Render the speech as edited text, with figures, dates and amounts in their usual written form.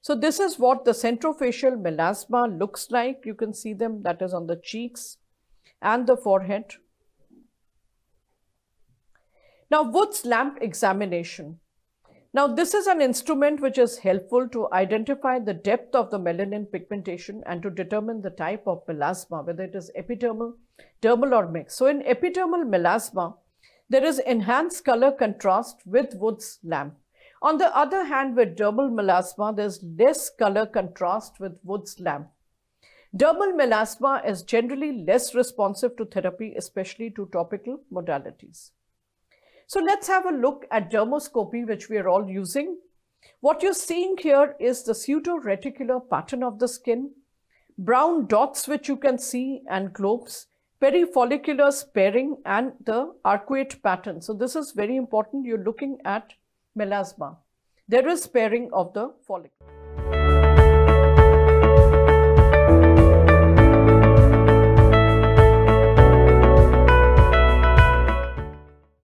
So this is what the centrofacial melasma looks like. You can see them, that is on the cheeks and the forehead. Now, Wood's lamp examination. Now, this is an instrument which is helpful to identify the depth of the melanin pigmentation and to determine the type of melasma, whether it is epidermal, dermal or mixed. So, in epidermal melasma, there is enhanced color contrast with Wood's lamp. On the other hand, with dermal melasma, there is less color contrast with Wood's lamp. Dermal melasma is generally less responsive to therapy, especially to topical modalities. So let's have a look at dermoscopy, which we are all using. What you're seeing here is the pseudo-reticular pattern of the skin, brown dots which you can see and globes, perifollicular sparing and the arcuate pattern. So this is very important. You're looking at melasma. There is sparing of the follicle.